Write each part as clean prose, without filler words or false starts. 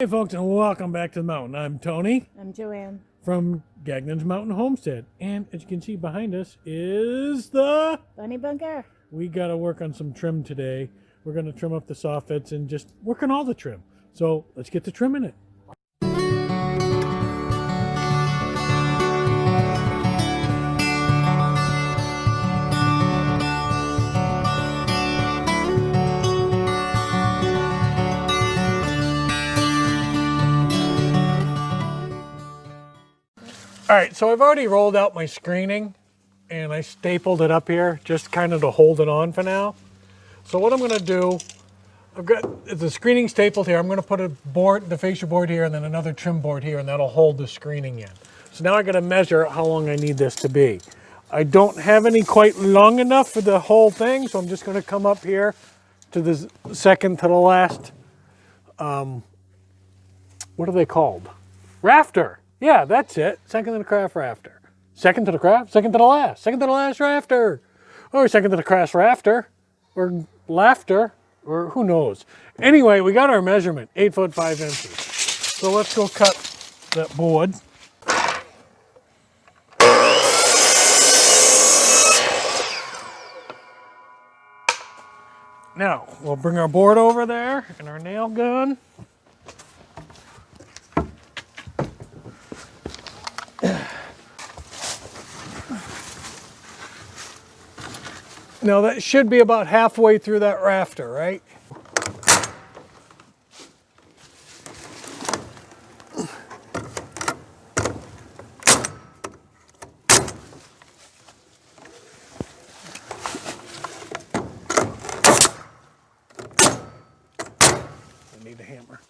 Hey folks, and welcome back to the mountain. I'm Tony. I'm Joanne. From Gagnon's Mountain Homestead. And as you can see behind us is the Bunny Bunker. We got to work on some trim today. We're going to trim up the soffits and just work on all the trim. So let's get to trimming it. All right, so I've already rolled out my screening and I stapled it up here just kind of to hold it on for now. So what I'm going to do, I've got the screening stapled here. I'm going to put a board, the fascia board here, and then another trim board here, and that'll hold the screening in. So now I got to measure how long I need this to be. I don't have any quite long enough for the whole thing, so I'm just going to come up here to the second to the last, what are they called? Rafter. Yeah, that's it. Second to the craft rafter. Second to the craft? Second to the last. Second to the last rafter. Or second to the craft rafter. Or laughter. Or who knows. Anyway, we got our measurement. 8 foot 5 inches. So let's go cut that board. Now, we'll bring our board over there and our nail gun. Now that should be about halfway through that rafter, right? I need a hammer.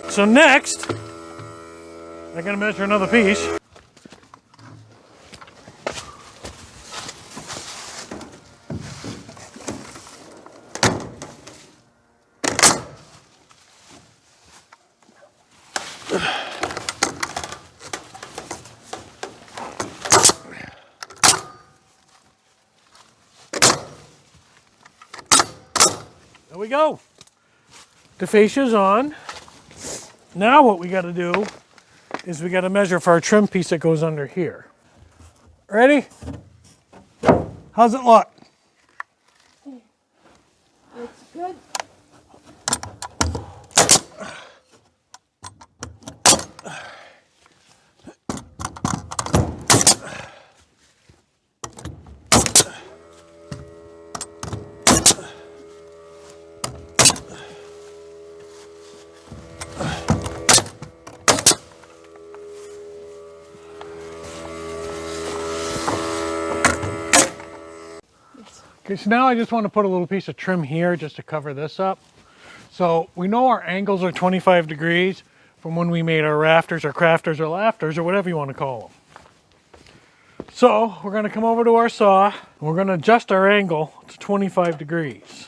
So next, I gotta measure another piece. There we go. The fascia's on. Now what we got to do is we got to measure for our trim piece that goes under here. Ready? How's it look? It's good. Okay, so now I just want to put a little piece of trim here just to cover this up. So we know our angles are 25 degrees from when we made our rafters or crafters or lafters or whatever you want to call them. So we're going to come over to our saw and we're going to adjust our angle to 25 degrees.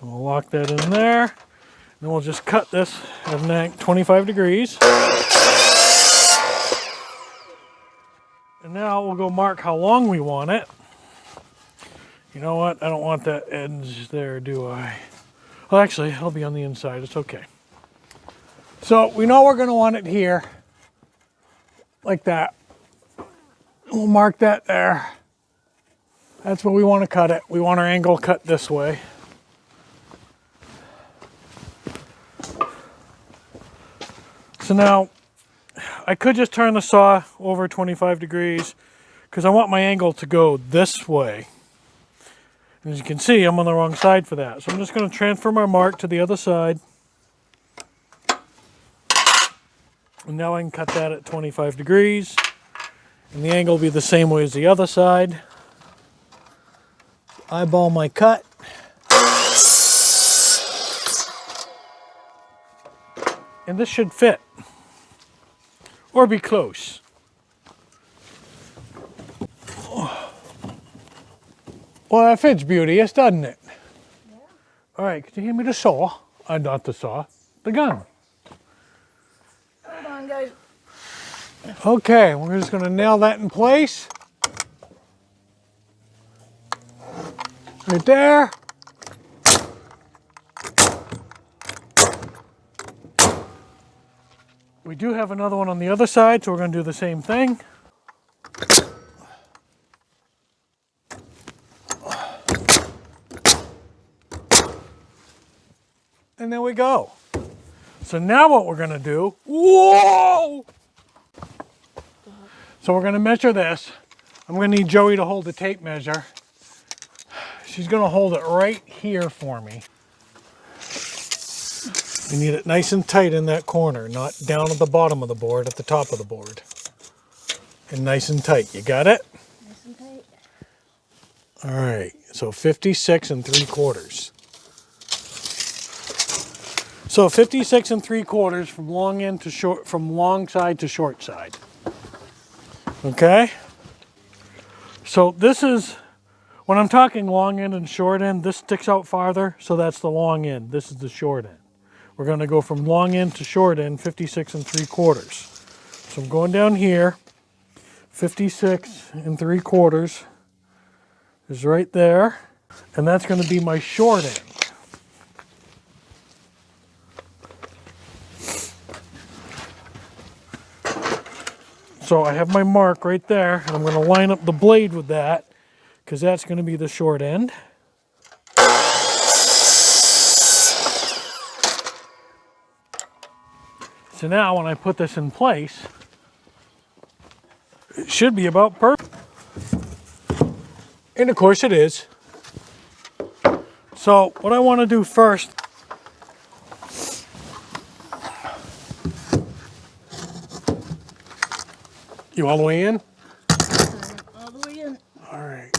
We'll lock that in there. And then we'll just cut this at 25 degrees. And now we'll go mark how long we want it. You know what? I don't want that edge there, do I? Well, actually, it'll be on the inside. It's okay. So we know we're going to want it here, like that. We'll mark that there. That's where we want to cut it. We want our angle cut this way. So now, I could just turn the saw over 25 degrees because I want my angle to go this way. As you can see, I'm on the wrong side for that. So I'm just going to transfer my mark to the other side. And now I can cut that at 25 degrees. And the angle will be the same way as the other side. Eyeball my cut. And this should fit. Or be close. Well, that fits beauteous, doesn't it? Yeah. All right, could you hand me the saw? Not the saw, the gun. on, guys. Okay, we're just going to nail that in place. Right there. We do have another one on the other side, so we're going to do the same thing. And there we go. So now what we're going to do, whoa! So we're going to measure this. I'm going to need Joey to hold the tape measure. She's going to hold it right here for me. You need it nice and tight in that corner, not down at the bottom of the board, at the top of the board. And nice and tight. You got it? Nice and tight. All right, so 56 3/4. So 56 3/4 from long end to short, from long side to short side. Okay? So this is, when I'm talking long end and short end, this sticks out farther, so that's the long end. This is the short end. We're going to go from long end to short end, 56 3/4. So I'm going down here, 56 3/4 is right there, and that's going to be my short end. So I have my mark right there, and I'm going to line up the blade with that, because that's going to be the short end. So now when I put this in place, it should be about perfect. And of course it is. So what I want to do first, you all the way in? All the way in. All right.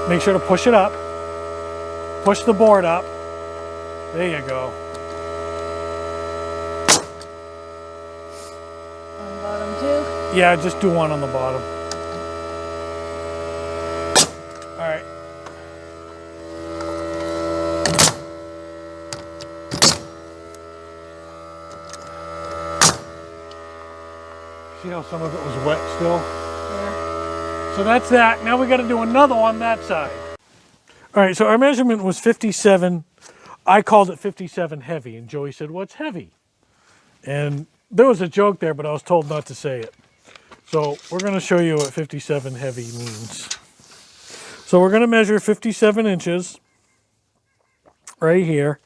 Make sure to push it up. Push the board up. There you go. On the bottom too. Yeah, just do one on the bottom. All right. See how some of it was wet still? So that's that. Now we got to do another on that side. All right, so our measurement was 57. I called it 57 heavy, and Joey said, "What's heavy?" And there was a joke there, but I was told not to say it. So we're going to show you what 57 heavy means. So we're going to measure 57 inches right here.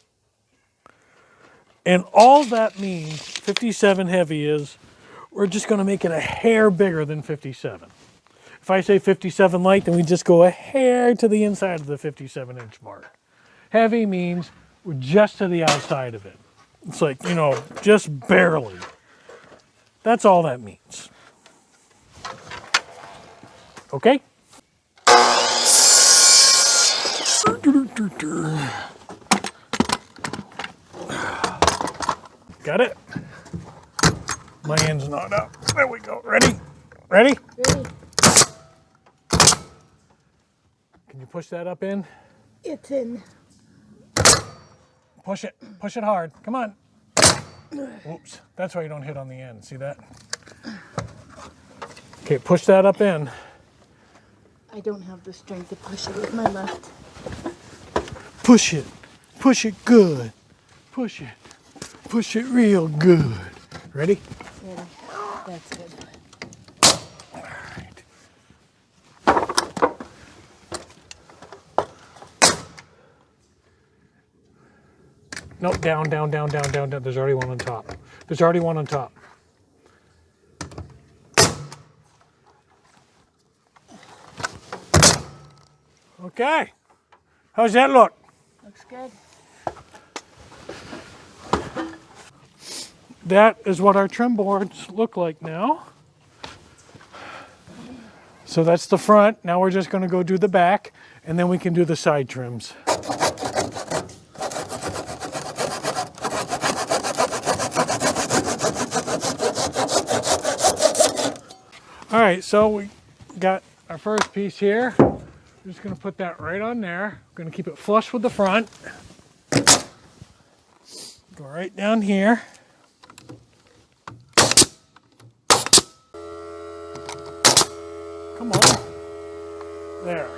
And all that means, 57 heavy, is we're just going to make it a hair bigger than 57. If I say 57 light, then we just go a hair to the inside of the 57-inch mark. Heavy means we're just to the outside of it. It's like, you know, just barely. That's all that means. Okay? Got it? My end's not up. There we go. Ready? Ready? Ready? Can you push that up in? It's in. Push it. Push it hard. Come on. Oops. That's why you don't hit on the end. See that? Okay, push that up in. I don't have the strength to push it with my left. Push it. Push it good. Push it. Push it real good. Ready? Ready. That's good. All right. No, down, down, down, down, down, down. There's already one on top. There's already one on top. Okay. How's that look? Looks good. That is what our trim boards look like now. So that's the front. Now we're just going to go do the back, and then we can do the side trims. All right, so we got our first piece here. I'm just going to put that right on there. I'm going to keep it flush with the front. Go right down here. Come on. There.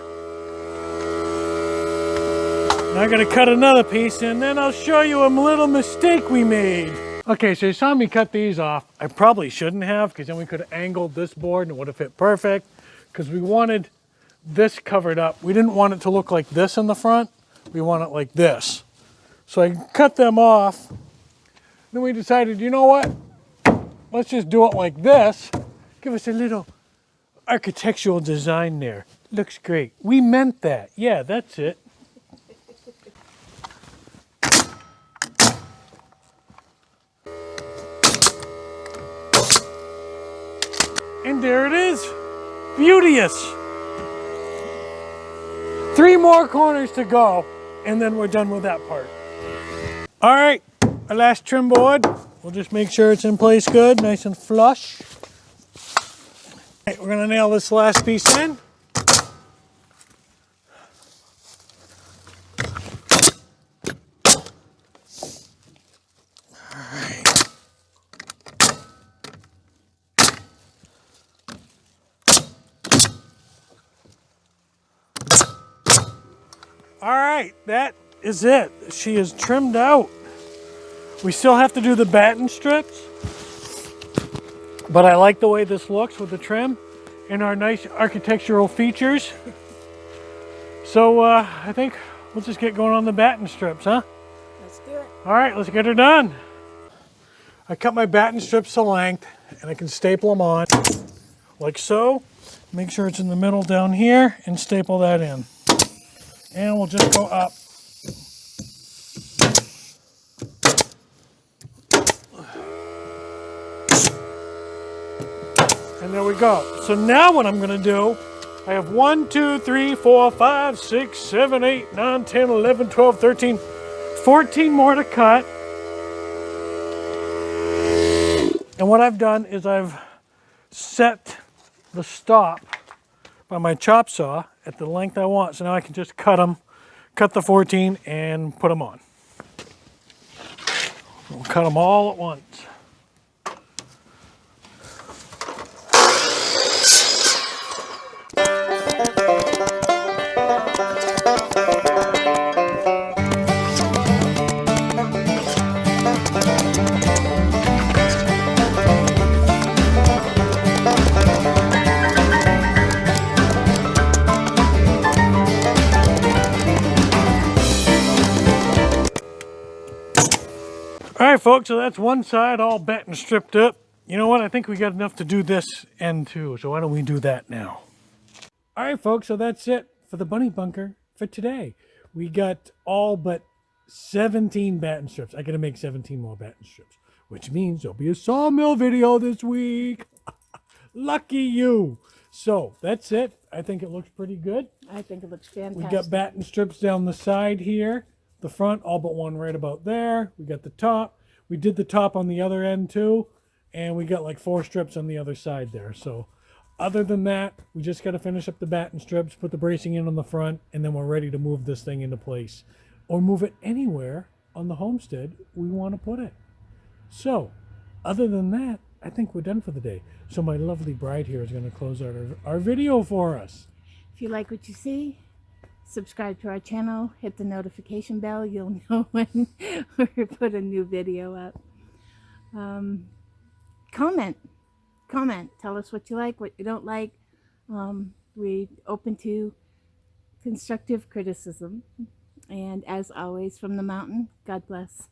Now I'm going to cut another piece and then I'll show you a little mistake we made. Okay, so you saw me cut these off. I probably shouldn't have, because then we could have angled this board and it would have fit perfect, because we wanted this covered up. We didn't want it to look like this in the front. We want it like this. So I cut them off. Then we decided, you know what? Let's just do it like this. Give us a little architectural design there. Looks great. We meant that. Yeah, that's it. And there it is. Beauteous. 3 more corners to go, and then we're done with that part. All right, our last trim board. We'll just make sure it's in place good, nice and flush. All right, we're gonna nail this last piece in. All right, that is it. She is trimmed out. We still have to do the batten strips, but I like the way this looks with the trim and our nice architectural features. So I think we'll just get going on the batten strips, huh? Let's do it. All right, let's get her done. I cut my batten strips to length and I can staple them on like so. Make sure it's in the middle down here and staple that in. And we'll just go up. And there we go. So now what I'm going to do, I have 1, 2, 3, 4, 5, 6, 7, 8, 9, 10, 11, 12, 13, 14 more to cut. And what I've done is I've set the stop by my chop saw at the length I want. So now I can just cut them, cut the 14 and put them on. We'll cut them all at once. All right, folks, so that's one side all batten stripped up. You know what? I think we got enough to do this end too, so why don't we do that now? All right, folks, so that's it for the bunny bunker for today. We got all but 17 batten strips. I got to make 17 more batten strips, which means there'll be a sawmill video this week. Lucky you. So that's it. I think it looks pretty good. I think it looks fantastic. We got batten strips down the side here. The front, all but one right about there. We got the top. We did the top on the other end too. And we got like 4 strips on the other side there. So other than that, we just got to finish up the batten strips, put the bracing in on the front, and then we're ready to move this thing into place. Or move it anywhere on the homestead we want to put it. So other than that, I think we're done for the day. So my lovely bride here is going to close out our video for us. If you like what you see, subscribe to our channel, hit the notification bell. You'll know when we put a new video up. Comment. Tell us what you like, what you don't like. We're open to constructive criticism. And as always, from the mountain, God bless.